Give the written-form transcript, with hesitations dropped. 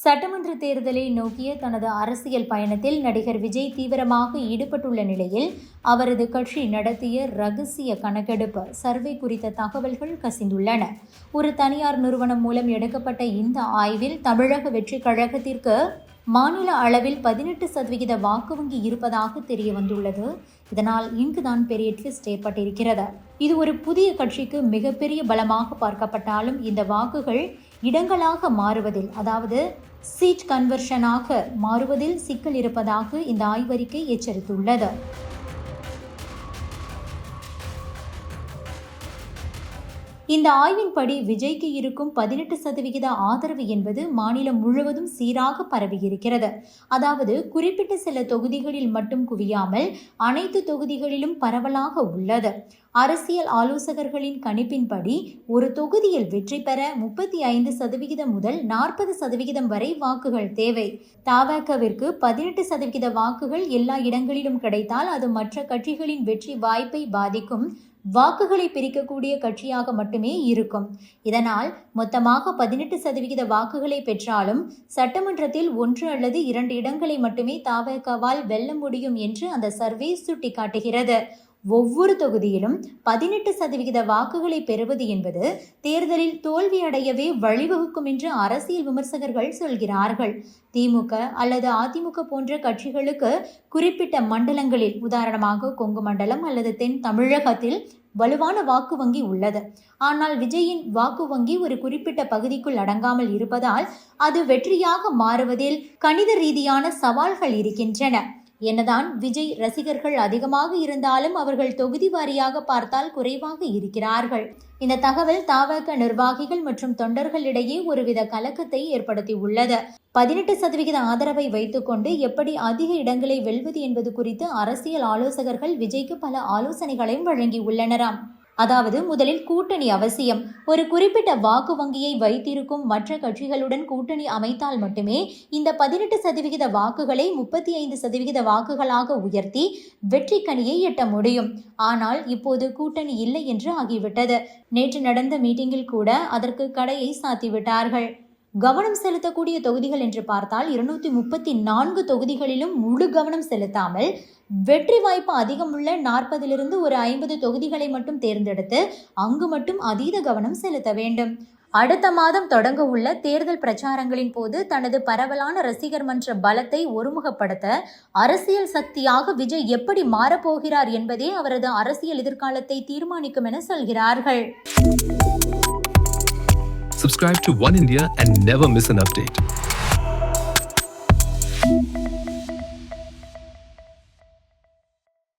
சட்டமன்ற தேர்தலை நோக்கிய தனது அரசியல் பயணத்தில் நடிகர் விஜய் தீவிரமாக ஈடுபட்டுள்ள நிலையில் அவரது கட்சி நடத்திய ரகசிய கணக்கெடுப்பு சர்வே குறித்த தகவல்கள் கசிந்துள்ளன. ஒரு தனியார் நிறுவனம் மூலம் எடுக்கப்பட்ட இந்த ஆய்வில் தமிழக வெற்றி கழகத்திற்கு மாநில அளவில் 18% வாக்கு வங்கி இருப்பதாக தெரிய வந்துள்ளது. இதனால் இங்குதான் பெரிய ட்விஸ்ட் ஏற்பட்டிருக்கிறது. இது ஒரு புதிய கட்சிக்கு மிகப்பெரிய பலமாக பார்க்கப்பட்டாலும் இந்த வாக்குகள் இடங்களாக மாறுவதில், அதாவது சீட் கன்வர்ஷனாக மாறுவதில் சிக்கல் இருப்பதாக இந்த ஆய்வறிக்கை எச்சரித்துள்ளது. இந்த ஆய்வின்படி விஜய்க்கு இருக்கும் 18% ஆதரவு என்பது மாநிலம் முழுவதும் சீராக பரவியிருக்கிறது. அதாவது குறிப்பிட்ட சில தொகுதிகளில் மட்டும் குவியாமல் அனைத்து தொகுதிகளிலும் பரவலாக உள்ளது. அரசியல் ஆலோசகர்களின் கணிப்பின்படி ஒரு தொகுதியில் வெற்றி பெற 35% முதல் 40% வரை வாக்குகள் தேவை. தவேகவிற்கு 18% வாக்குகள் எல்லா இடங்களிலும் கிடைத்தால் அது மற்ற கட்சிகளின் வெற்றி வாய்ப்பை பாதிக்கும். வாக்குகளை பிரிக்கக்கூடிய கட்சியாக மட்டுமே இருக்கும். இதனால் மொத்தமாக 18% வாக்குகளை பெற்றாலும் சட்டமன்றத்தில் 1 அல்லது 2 இடங்களை மட்டுமே தவேகவால் வெல்ல முடியும் என்று அந்த சர்வே சுட்டிக்காட்டுகிறது. ஒவ்வொரு தொகுதியிலும் 18% வாக்குகளை பெறுவது என்பது தேர்தலில் தோல்வியடையவே வழிவகுக்கும் என்று அரசியல் விமர்சகர்கள் சொல்கிறார்கள். திமுக அல்லது அதிமுக போன்ற கட்சிகளுக்கு குறிப்பிட்ட மண்டலங்களில், உதாரணமாக கொங்கு மண்டலம் அல்லது தென் தமிழகத்தில் வலுவான வாக்கு வங்கி உள்ளது. ஆனால் விஜயின் வாக்கு வங்கி ஒரு குறிப்பிட்ட பகுதிக்குள் அடங்காமல் இருப்பதால் அது வெற்றியாக மாறுவதில் கணித ரீதியான சவால்கள் இருக்கின்றன. என்னதான் விஜய் ரசிகர்கள் அதிகமாக இருந்தாலும் அவர்கள் தொகுதி வாரியாக பார்த்தால் குறைவாக இருக்கிறார்கள். இந்த தகவல் தவேக நிர்வாகிகள் மற்றும் தொண்டர்களிடையே ஒருவித கலக்கத்தை ஏற்படுத்தி உள்ளது. 18% ஆதரவை வைத்துக்கொண்டு எப்படி அதிக இடங்களை வெல்வது என்பது குறித்து அரசியல் ஆலோசகர்கள் விஜய்க்கு பல ஆலோசனைகளையும் வழங்கியுள்ளனராம். அதாவது முதலில் கூட்டணி அவசியம். ஒரு குறிப்பிட்ட வாக்கு வங்கியை வைத்திருக்கும் மற்ற கட்சிகளுடன் கூட்டணி அமைத்தால் மட்டுமே இந்த 18% வாக்குகளை 35% வாக்குகளாக உயர்த்தி வெற்றி கனியை எட்ட முடியும். ஆனால் இப்போது கூட்டணி இல்லை என்று ஆகிவிட்டது. நேற்று நடந்த மீட்டிங்கில் கூட அதற்கு கடையை சாத்திவிட்டார்கள். கவனம் செலுத்தக்கூடிய தொகுதிகள் என்று பார்த்தால் 234 தொகுதிகளிலும் முழு கவனம் செலுத்தாமல் வெற்றி வாய்ப்பு அதிகமுள்ள 40லிருந்து ஒரு 50 தொகுதிகளை மட்டும் தேர்ந்தெடுத்து அங்கு மட்டும் அதீத கவனம் செலுத்த வேண்டும். அடுத்த மாதம் தொடங்க உள்ள தேர்தல் பிரச்சாரங்களின் போது தனது பரவலான ரசிகர் மன்ற பலத்தை ஒருமுகப்படுத்த அரசியல் சக்தியாக விஜய் எப்படி மாறப்போகிறார் என்பதே அவரது அரசியல் எதிர்காலத்தை தீர்மானிக்கும் என சொல்கிறார்கள். Subscribe to One India and never miss an update.